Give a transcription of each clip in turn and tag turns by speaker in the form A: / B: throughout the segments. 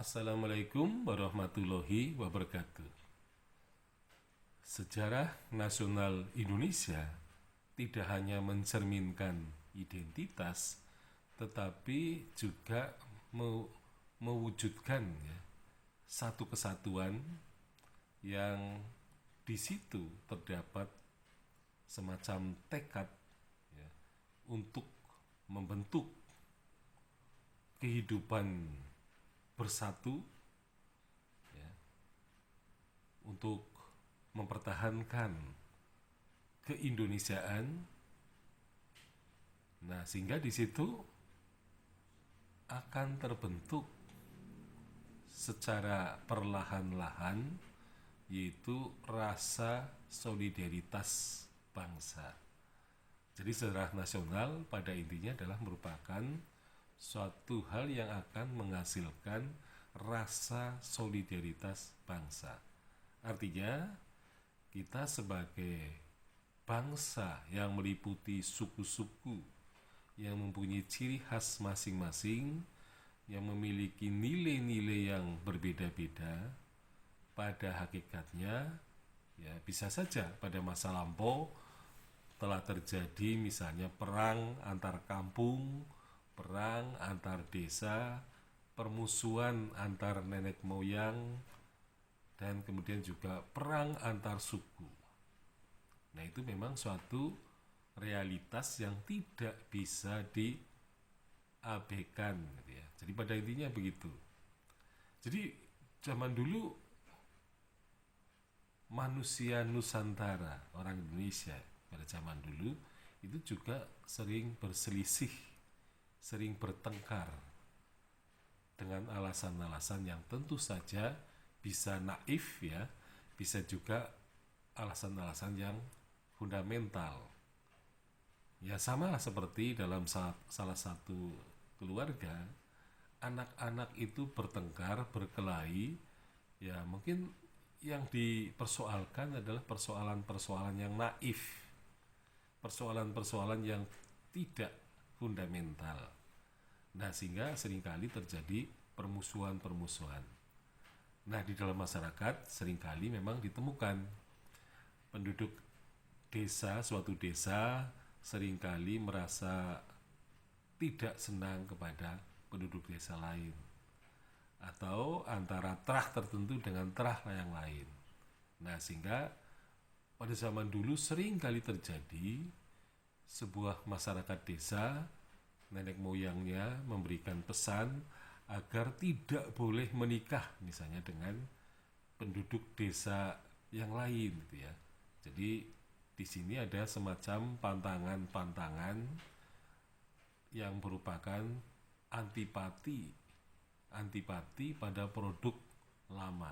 A: Assalamualaikum warahmatullahi wabarakatuh. Sejarah nasional Indonesia tidak hanya mencerminkan identitas, tetapi juga mewujudkan satu kesatuan yang di situ terdapat semacam tekad ya, untuk membentuk kehidupan bersatu ya, untuk mempertahankan keindonesiaan. Nah, sehingga di situ akan terbentuk secara perlahan-lahan yaitu rasa solidaritas bangsa. Jadi sejarah nasional pada intinya adalah merupakan suatu hal yang akan menghasilkan rasa solidaritas bangsa. Artinya kita sebagai bangsa yang meliputi suku-suku yang mempunyai ciri khas masing-masing, yang memiliki nilai-nilai yang berbeda-beda, pada hakikatnya ya bisa saja pada masa lampau telah terjadi misalnya perang antar kampung, perang antar desa, permusuhan antar nenek moyang, dan kemudian juga perang antar suku. Nah, itu memang suatu realitas yang tidak bisa diabaikan gitu ya. Jadi pada intinya begitu. Jadi zaman dulu manusia Nusantara, orang Indonesia pada zaman dulu itu juga sering berselisih, sering bertengkar dengan alasan-alasan yang tentu saja bisa naif ya, bisa juga alasan-alasan yang fundamental. Ya sama lah seperti dalam salah satu keluarga, anak-anak itu bertengkar, berkelahi, ya mungkin yang dipersoalkan adalah persoalan-persoalan yang naif, persoalan-persoalan yang tidak fundamental. Nah, sehingga seringkali terjadi permusuhan-permusuhan. Nah, di dalam masyarakat seringkali memang ditemukan penduduk desa, suatu desa seringkali merasa tidak senang kepada penduduk desa lain, atau antara terah tertentu dengan terah yang lain. Nah, sehingga pada zaman dulu sering kali terjadi sebuah masyarakat desa, nenek moyangnya memberikan pesan agar tidak boleh menikah misalnya dengan penduduk desa yang lain gitu ya. Jadi di sini ada semacam pantangan-pantangan yang merupakan antipati pada produk lama.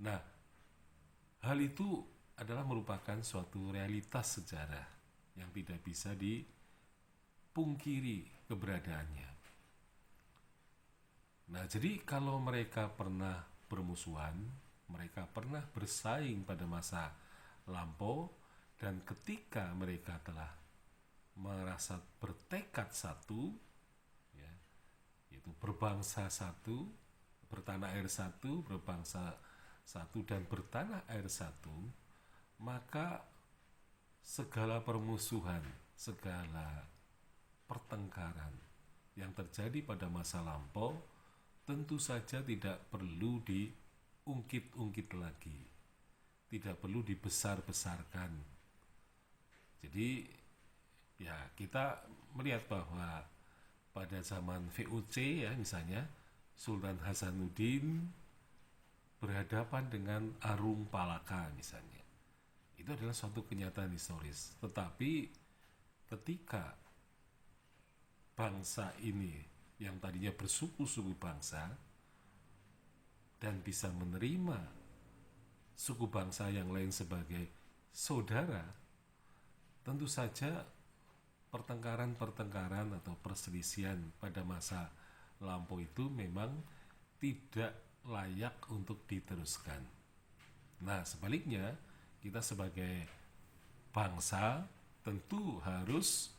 A: Nah, hal itu adalah merupakan suatu realitas sejarah yang tidak bisa dipungkiri keberadaannya. Nah, jadi kalau mereka pernah bermusuhan, mereka pernah bersaing pada masa lampau, dan ketika mereka telah merasa bertekad satu, ya, yaitu berbangsa satu, bertanah air satu, berbangsa satu, dan bertanah air satu, maka segala permusuhan, segala pertengkaran yang terjadi pada masa lampau tentu saja tidak perlu diungkit-ungkit lagi, tidak perlu dibesar-besarkan. Jadi ya kita melihat bahwa pada zaman VOC ya misalnya Sultan Hasanuddin berhadapan dengan Arung Palaka misalnya, itu adalah suatu kenyataan historis. Tetapi ketika bangsa ini yang tadinya bersuku-suku bangsa dan bisa menerima suku bangsa yang lain sebagai saudara, tentu saja pertengkaran-pertengkaran atau perselisihan pada masa lampau itu memang tidak layak untuk diteruskan. Nah, sebaliknya kita sebagai bangsa tentu harus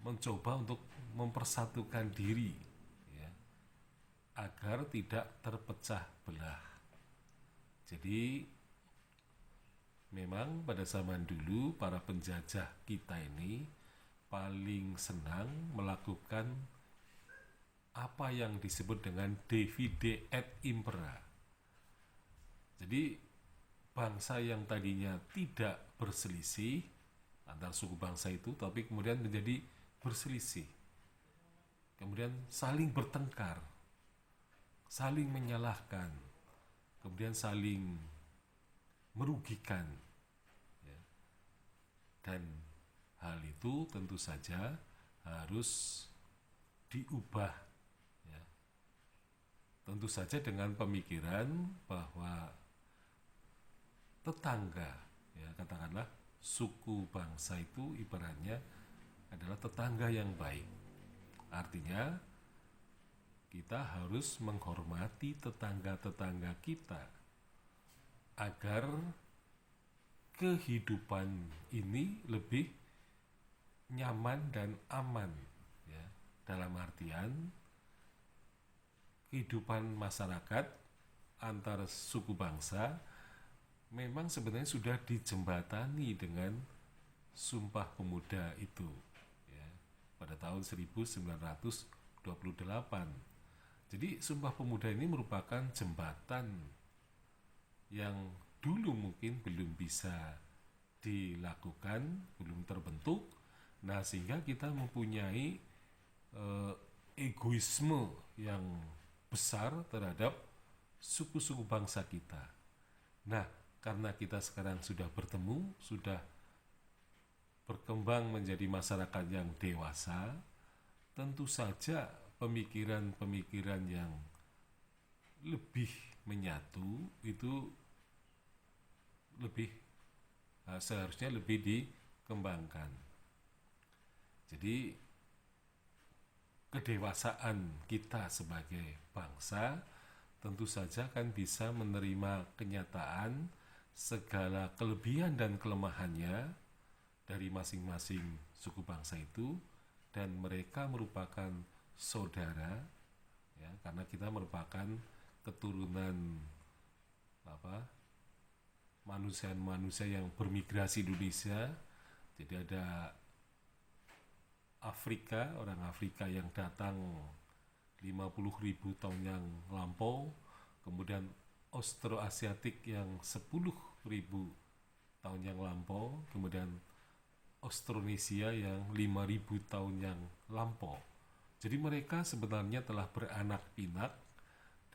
A: mencoba untuk mempersatukan diri ya, agar tidak terpecah belah. Jadi memang pada zaman dulu para penjajah kita ini paling senang melakukan apa yang disebut dengan divide et impera. Jadi bangsa yang tadinya tidak berselisih antar suku bangsa itu, tapi kemudian menjadi berselisih, kemudian saling bertengkar, saling menyalahkan, kemudian saling merugikan, ya. Dan hal itu tentu saja harus diubah, ya. Tentu saja dengan pemikiran bahwa tetangga, ya, katakanlah suku bangsa itu ibaratnya adalah tetangga yang baik. Artinya kita harus menghormati tetangga-tetangga kita agar kehidupan ini lebih nyaman dan aman, ya. Dalam artian kehidupan masyarakat antar suku bangsa memang sebenarnya sudah dijembatani dengan Sumpah Pemuda itu, ya, pada tahun 1928. Jadi Sumpah Pemuda ini merupakan jembatan yang dulu mungkin belum bisa dilakukan, belum terbentuk. Nah, sehingga kita mempunyai egoisme yang besar terhadap suku-suku bangsa kita. Nah, karena kita sekarang sudah bertemu, sudah berkembang menjadi masyarakat yang dewasa, tentu saja pemikiran-pemikiran yang lebih menyatu itu lebih seharusnya lebih dikembangkan. Jadi kedewasaan kita sebagai bangsa tentu saja kan bisa menerima kenyataan segala kelebihan dan kelemahannya dari masing-masing suku bangsa itu, dan mereka merupakan saudara, ya, karena kita merupakan keturunan manusia yang bermigrasi di Indonesia. Jadi ada orang Afrika yang datang 50.000 tahun yang lampau, kemudian Austroasiatik yang 10.000 tahun yang lampau, kemudian Austronesia yang 5.000 tahun yang lampau. Jadi mereka sebenarnya telah beranak pinak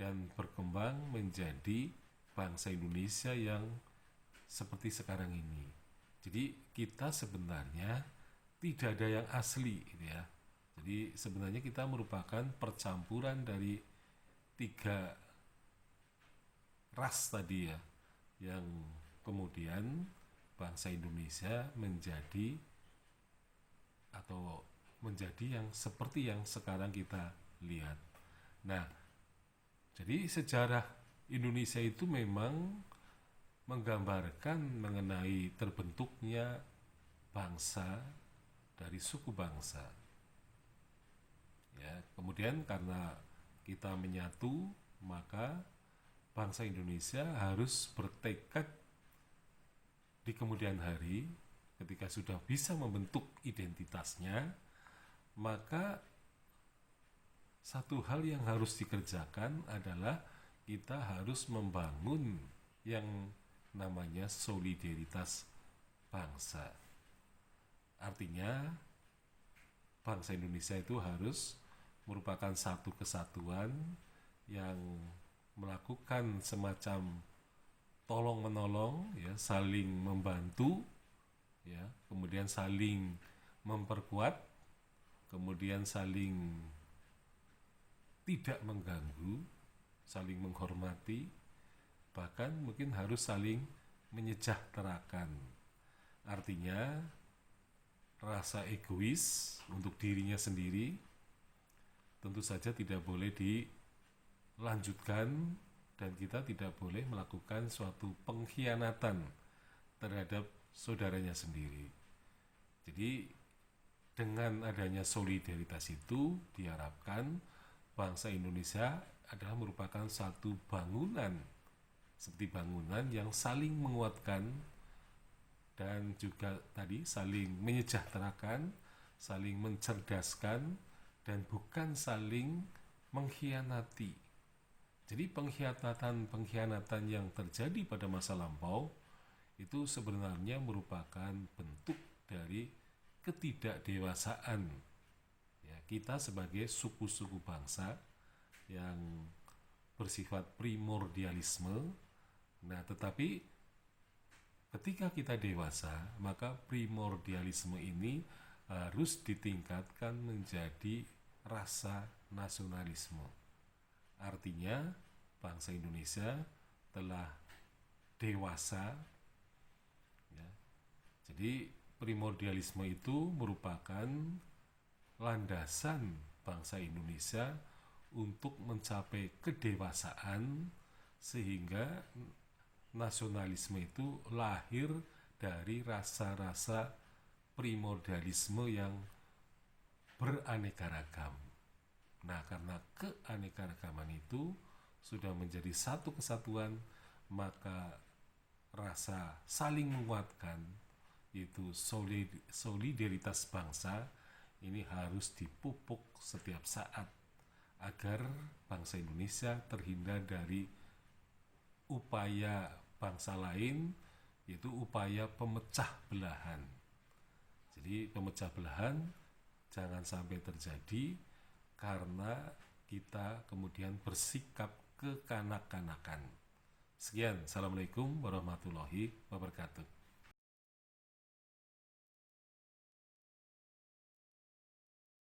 A: dan berkembang menjadi bangsa Indonesia yang seperti sekarang ini. Jadi kita sebenarnya tidak ada yang asli, gitu ya. Jadi sebenarnya kita merupakan percampuran dari 3 ras tadi, ya, yang kemudian bangsa Indonesia menjadi yang seperti yang sekarang kita lihat. Nah, jadi sejarah Indonesia itu memang menggambarkan mengenai terbentuknya bangsa dari suku bangsa. Ya, kemudian karena kita menyatu, maka bangsa Indonesia harus bertekad di kemudian hari ketika sudah bisa membentuk identitasnya, maka satu hal yang harus dikerjakan adalah kita harus membangun yang namanya solidaritas bangsa. Artinya bangsa Indonesia itu harus merupakan satu kesatuan yang melakukan semacam tolong menolong, ya, saling membantu, ya, kemudian saling memperkuat, kemudian saling tidak mengganggu, saling menghormati, bahkan mungkin harus saling menyejahterakan. Artinya rasa egois untuk dirinya sendiri tentu saja tidak boleh dilanjutkan, dan kita tidak boleh melakukan suatu pengkhianatan terhadap saudaranya sendiri. Jadi dengan adanya solidaritas itu diharapkan bangsa Indonesia adalah merupakan satu bangunan, seperti bangunan yang saling menguatkan dan juga tadi saling menyejahterakan, saling mencerdaskan, dan bukan saling mengkhianati. Jadi pengkhianatan yang terjadi pada masa lampau itu sebenarnya merupakan bentuk dari ketidakdewasaan ya, kita sebagai suku-suku bangsa yang bersifat primordialisme. Nah, tetapi ketika kita dewasa, maka primordialisme ini harus ditingkatkan menjadi rasa nasionalisme. Artinya, bangsa Indonesia telah dewasa. Ya. Jadi, primordialisme itu merupakan landasan bangsa Indonesia untuk mencapai kedewasaan, sehingga nasionalisme itu lahir dari rasa-rasa primordialisme yang beraneka ragam. Nah, karena keanekaragaman itu sudah menjadi satu kesatuan, maka rasa saling menguatkan, yaitu solidaritas bangsa, ini harus dipupuk setiap saat agar bangsa Indonesia terhindar dari upaya bangsa lain, yaitu upaya pemecah belahan. Jadi pemecah belahan jangan sampai terjadi karena kita kemudian bersikap kekanak-kanakan. Sekian, Assalamualaikum warahmatullahi wabarakatuh.